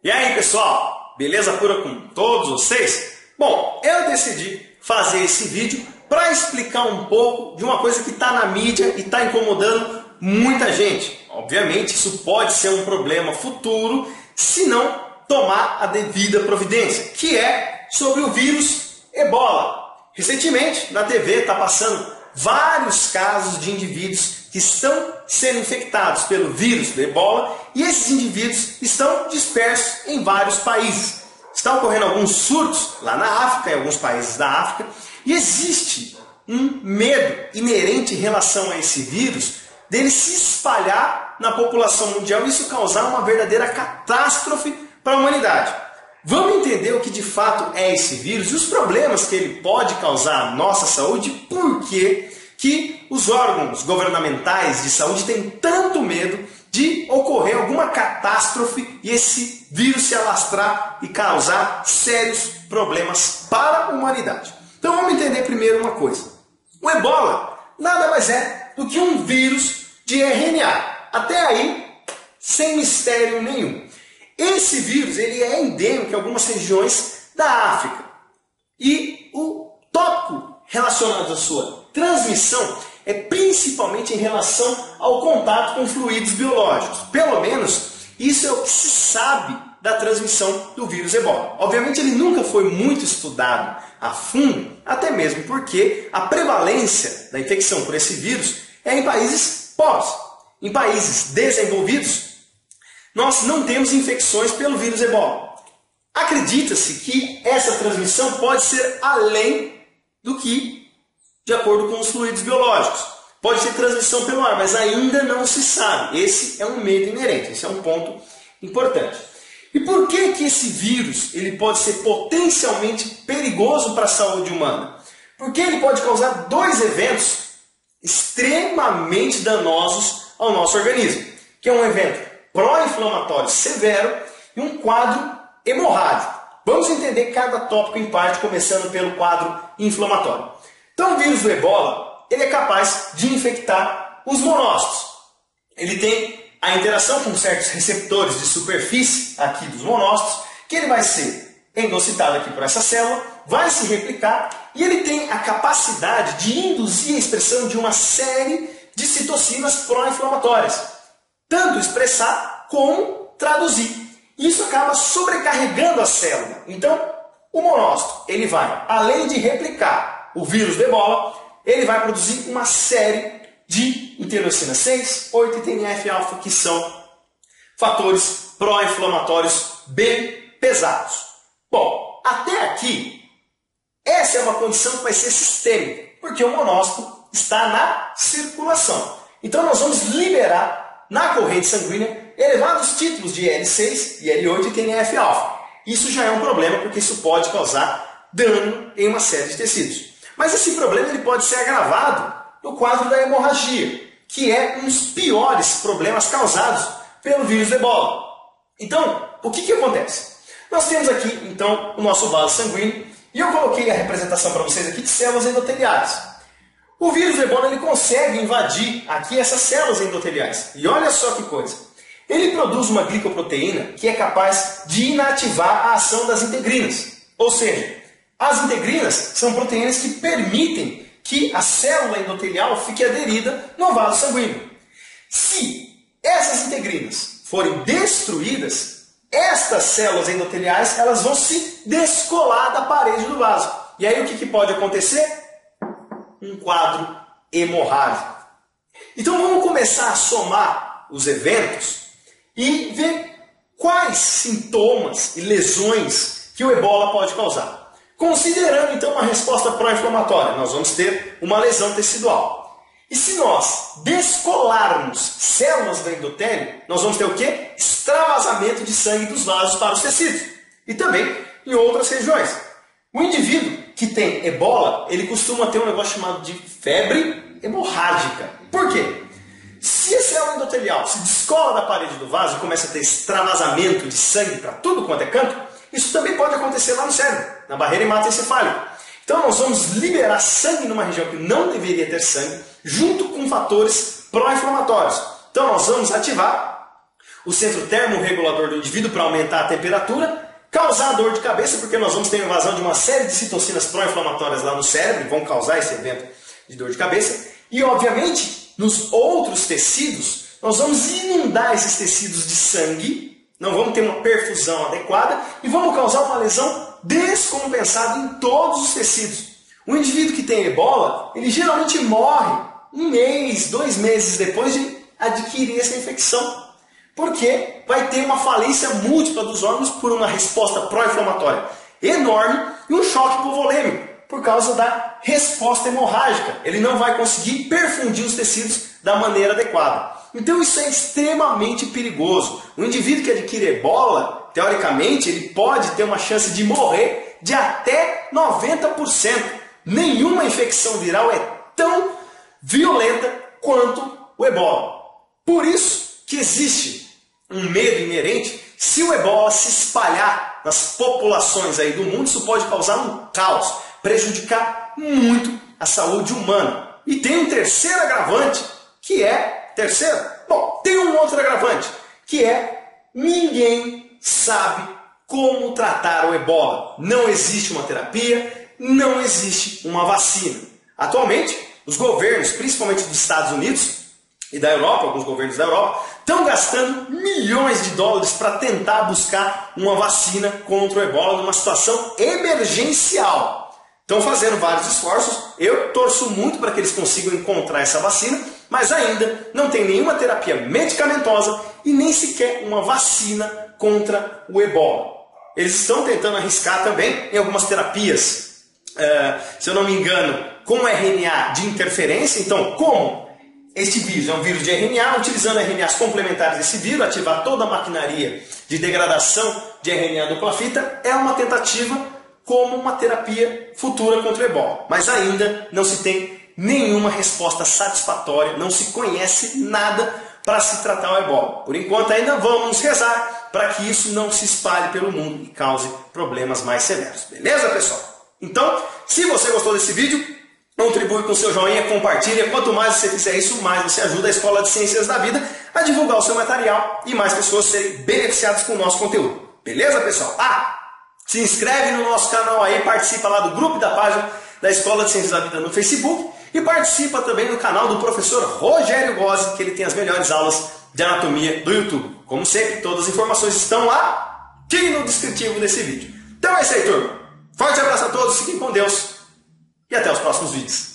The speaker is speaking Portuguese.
E aí, pessoal, beleza pura com todos vocês? Bom, eu decidi fazer esse vídeo para explicar um pouco de uma coisa que está na mídia e está incomodando muita gente. Obviamente, isso pode ser um problema futuro se não tomar a devida providência, que é sobre o vírus Ebola. Recentemente, na TV está passando vários casos de indivíduos que estão sendo infectados pelo vírus do Ebola e esses indivíduos estão dispersos em vários países. Estão ocorrendo alguns surtos lá na África, em alguns países da África, e existe um medo inerente em relação a esse vírus dele se espalhar na população mundial e isso causar uma verdadeira catástrofe para a humanidade. Vamos entender o que de fato é esse vírus e os problemas que ele pode causar à nossa saúde e por que os órgãos governamentais de saúde têm tanto medo de ocorrer alguma catástrofe e esse vírus se alastrar e causar sérios problemas para a humanidade. Então vamos entender primeiro uma coisa. O Ebola nada mais é do que um vírus de RNA. Até aí, sem mistério nenhum. Esse vírus ele é endêmico em algumas regiões da África. E o tópico relacionado à sua transmissão é principalmente em relação ao contato com fluidos biológicos. Pelo menos isso é o que se sabe da transmissão do vírus Ebola. Obviamente ele nunca foi muito estudado a fundo, até mesmo porque a prevalência da infecção por esse vírus é em países pobres. Em países desenvolvidos, nós não temos infecções pelo vírus Ebola. Acredita-se que essa transmissão pode ser além do que de acordo com os fluidos biológicos. Pode ser transmissão pelo ar, mas ainda não se sabe. Esse é um medo inerente, esse é um ponto importante. E por que esse vírus ele pode ser potencialmente perigoso para a saúde humana? Porque ele pode causar dois eventos extremamente danosos ao nosso organismo, que é um evento pró-inflamatório severo e um quadro hemorrágico. Vamos entender cada tópico em parte, começando pelo quadro inflamatório. Então o vírus do Ebola ele é capaz de infectar os monócitos. Ele tem a interação com certos receptores de superfície aqui dos monócitos, que ele vai ser endocitado aqui por essa célula, vai se replicar e ele tem a capacidade de induzir a expressão de uma série de citocinas pró-inflamatórias. Tanto expressar como traduzir. Isso acaba sobrecarregando a célula. Então, o monócito, ele vai, além de replicar o vírus do Ebola, ele vai produzir uma série de interleucina 6, 8 e TNF-alfa, que são fatores pró-inflamatórios bem pesados. Bom, até aqui, essa é uma condição que vai ser sistêmica, porque o monócito está na circulação. Então nós vamos liberar na corrente sanguínea elevados títulos de L6 e L8 e TNF-alfa. Isso já é um problema, porque isso pode causar dano em uma série de tecidos. Mas esse problema ele pode ser agravado no quadro da hemorragia, que é um dos piores problemas causados pelo vírus do Ebola. Então, o que acontece? Nós temos aqui, então, o nosso vaso sanguíneo, e eu coloquei a representação para vocês aqui de células endoteliais. O vírus do Ebola ele consegue invadir aqui essas células endoteliais. E olha só que coisa. Ele produz uma glicoproteína que é capaz de inativar a ação das integrinas. Ou seja, as integrinas são proteínas que permitem que a célula endotelial fique aderida no vaso sanguíneo. Se essas integrinas forem destruídas, estas células endoteliais elas vão se descolar da parede do vaso. E aí o que pode acontecer? Um quadro hemorrágico. Então vamos começar a somar os eventos e ver quais sintomas e lesões que o Ebola pode causar. Considerando então uma resposta pró-inflamatória, nós vamos ter uma lesão tecidual. E se nós descolarmos células do endotélio, nós vamos ter o quê? Extravasamento de sangue dos vasos para os tecidos. E também em outras regiões. O indivíduo que tem Ebola, ele costuma ter um negócio chamado de febre hemorrágica. Por quê? Se a célula endotelial se descola da parede do vaso e começa a ter extravasamento de sangue para tudo quanto é canto, isso também pode acontecer lá no cérebro, na barreira hematoencefálica. Então nós vamos liberar sangue numa região que não deveria ter sangue, junto com fatores pró-inflamatórios. Então nós vamos ativar o centro termorregulador do indivíduo para aumentar a temperatura, causar dor de cabeça, porque nós vamos ter invasão de uma série de citocinas pró-inflamatórias lá no cérebro, e vão causar esse evento de dor de cabeça. E, obviamente, nos outros tecidos, nós vamos inundar esses tecidos de sangue, não vamos ter uma perfusão adequada e vamos causar uma lesão descompensada em todos os tecidos. O indivíduo que tem ebola, ele geralmente morre 1 mês, 2 meses depois de adquirir essa infecção. Porque vai ter uma falência múltipla dos órgãos por uma resposta pró-inflamatória enorme e um choque hipovolêmico por causa da resposta hemorrágica. Ele não vai conseguir perfundir os tecidos da maneira adequada. Então isso é extremamente perigoso. O indivíduo que adquire ebola, teoricamente, ele pode ter uma chance de morrer de até 90%. Nenhuma infecção viral é tão violenta quanto o ebola. Por isso que existe um medo inerente. Se o ebola se espalhar nas populações aí do mundo, isso pode causar um caos, prejudicar muito a saúde humana. E tem um terceiro agravante, que é... tem um outro agravante, que é ninguém sabe como tratar o ebola. Não existe uma terapia, não existe uma vacina. Atualmente, os governos, principalmente dos Estados Unidos e da Europa, alguns governos da Europa, estão gastando milhões de dólares para tentar buscar uma vacina contra o ebola numa situação emergencial. Estão fazendo vários esforços, eu torço muito para que eles consigam encontrar essa vacina, mas ainda não tem nenhuma terapia medicamentosa e nem sequer uma vacina contra o ebola. Eles estão tentando arriscar também em algumas terapias, se eu não me engano, com RNA de interferência. Então, como este vírus é um vírus de RNA, utilizando RNAs complementares desse vírus, ativar toda a maquinaria de degradação de RNA dupla fita, é uma tentativa como uma terapia futura contra o ebola. Mas ainda não se tem nenhuma resposta satisfatória, não se conhece nada para se tratar o ebola. Por enquanto ainda vamos rezar para que isso não se espalhe pelo mundo e cause problemas mais severos. Beleza, pessoal? Então, se você gostou desse vídeo, contribui com seu joinha, compartilha. Quanto mais você fizer isso, mais você ajuda a Escola de Ciências da Vida a divulgar o seu material e mais pessoas serem beneficiadas com o nosso conteúdo. Beleza, pessoal? Se inscreve no nosso canal aí, participa lá do grupo da página da Escola de Ciências da Vida no Facebook e participa também do canal do professor Rogério Gozzi, que ele tem as melhores aulas de anatomia do YouTube. Como sempre, todas as informações estão lá aqui no descritivo desse vídeo. Então é isso aí, turma. Forte abraço a todos, fiquem com Deus e até os próximos vídeos.